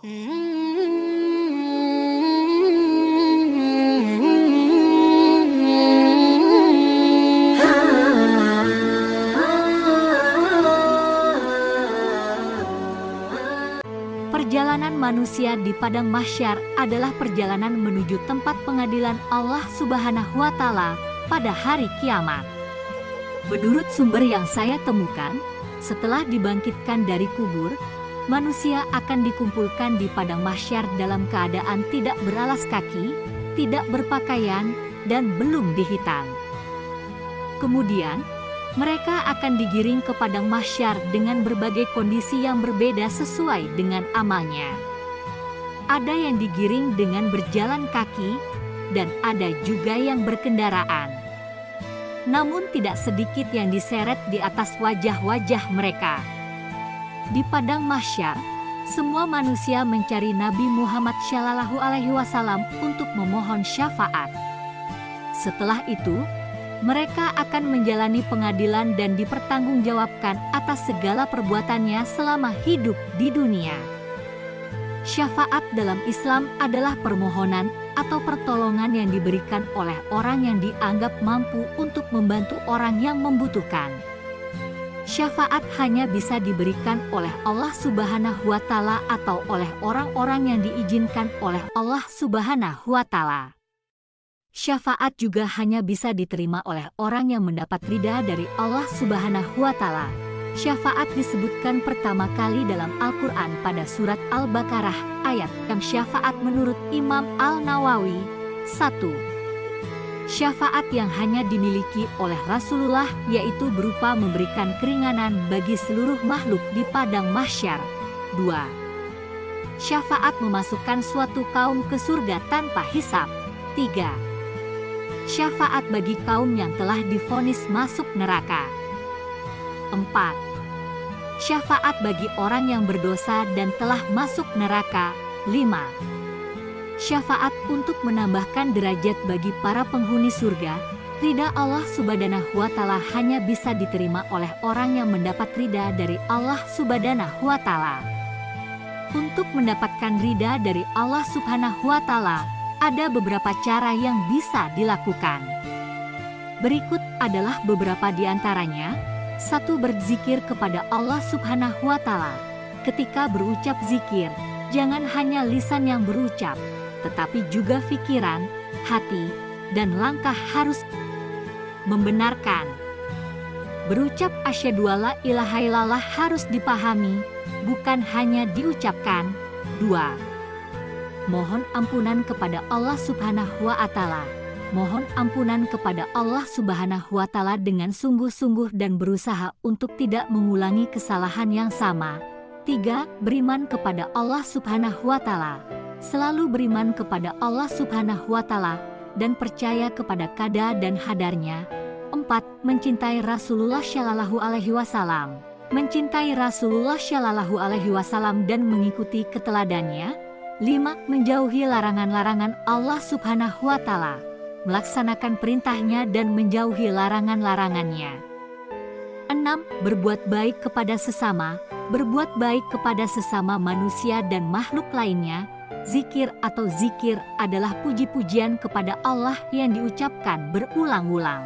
Perjalanan manusia di padang mahsyar adalah perjalanan menuju tempat pengadilan Allah Subhanahu wa Ta'ala pada hari kiamat. Menurut sumber yang saya temukan, setelah dibangkitkan dari kubur, manusia akan dikumpulkan di padang mahsyar dalam keadaan tidak beralas kaki, tidak berpakaian, dan belum dihitan. Kemudian, mereka akan digiring ke padang mahsyar dengan berbagai kondisi yang berbeda sesuai dengan amalnya. Ada yang digiring dengan berjalan kaki, dan ada juga yang berkendaraan. Namun tidak sedikit yang diseret di atas wajah-wajah mereka. Di padang mahsyar, semua manusia mencari Nabi Muhammad SAW untuk memohon syafaat. Setelah itu, mereka akan menjalani pengadilan dan dipertanggungjawabkan atas segala perbuatannya selama hidup di dunia. Syafaat dalam Islam adalah permohonan atau pertolongan yang diberikan oleh orang yang dianggap mampu untuk membantu orang yang membutuhkan. Syafaat hanya bisa diberikan oleh Allah Subhanahu wa Ta'ala atau oleh orang-orang yang diizinkan oleh Allah Subhanahu wa Ta'ala. Syafaat juga hanya bisa diterima oleh orang yang mendapat ridha dari Allah Subhanahu wa Ta'ala. Syafaat disebutkan pertama kali dalam Al-Quran pada surat Al-Baqarah ayat yang syafaat menurut Imam Al-Nawawi. 1. Syafaat yang hanya dimiliki oleh Rasulullah yaitu berupa memberikan keringanan bagi seluruh makhluk di padang mahsyar. 2. Syafaat memasukkan suatu kaum ke surga tanpa hisab. 3. Syafaat bagi kaum yang telah divonis masuk neraka. 4. Syafaat bagi orang yang berdosa dan telah masuk neraka. 5. Syafaat untuk menambahkan derajat bagi para penghuni surga. Ridha Allah Subhanahu wa Ta'ala hanya bisa diterima oleh orang yang mendapat ridha dari Allah Subhanahu wa Ta'ala. Untuk mendapatkan ridha dari Allah Subhanahu wa Ta'ala, ada beberapa cara yang bisa dilakukan. Berikut adalah beberapa di antaranya. 1. Berzikir kepada Allah Subhanahu wa Ta'ala. Ketika berucap zikir, jangan hanya lisan yang berucap, tetapi juga pikiran, hati, dan langkah harus membenarkan. Berucap asyhadu alla ilaha illallah harus dipahami, bukan hanya diucapkan. 2. Mohon ampunan kepada Allah Subhanahu wa Ta'ala. Mohon ampunan kepada Allah Subhanahu wa Ta'ala dengan sungguh-sungguh dan berusaha untuk tidak mengulangi kesalahan yang sama. 3. Beriman kepada Allah Subhanahu wa Ta'ala. Selalu beriman kepada Allah Subhanahu wa Ta'ala dan percaya kepada qada dan hadarnya. 4. Mencintai Rasulullah Shallallahu alaihi wasallam. Mencintai Rasulullah Shallallahu alaihi wasallam dan mengikuti keteladannya. 5. Menjauhi larangan-larangan Allah Subhanahu wa Ta'ala. Melaksanakan perintahnya dan menjauhi larangan-larangannya. 6. Berbuat baik kepada sesama. Berbuat baik kepada sesama manusia dan makhluk lainnya. Zikir atau zikir adalah puji-pujian kepada Allah yang diucapkan berulang-ulang.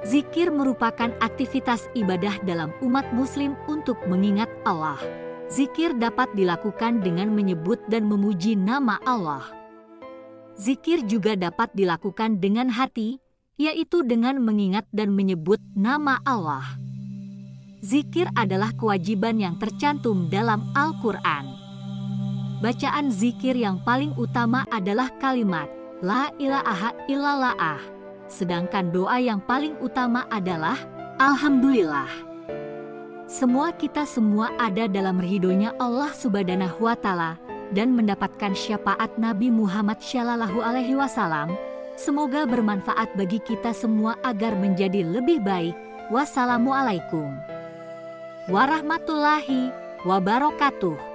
Zikir merupakan aktivitas ibadah dalam umat muslim untuk mengingat Allah. Zikir dapat dilakukan dengan menyebut dan memuji nama Allah. Zikir juga dapat dilakukan dengan hati, yaitu dengan mengingat dan menyebut nama Allah. Zikir adalah kewajiban yang tercantum dalam Al-Quran. Bacaan zikir yang paling utama adalah kalimat La ilaha illallah, sedangkan doa yang paling utama adalah Alhamdulillah. Kita semua ada dalam ridhonya Allah Subhanahu wa Ta'ala dan mendapatkan syafaat Nabi Muhammad Shallallahu alaihi wasallam. Semoga bermanfaat bagi kita semua agar menjadi lebih baik. Wassalamualaikum warahmatullahi wabarakatuh.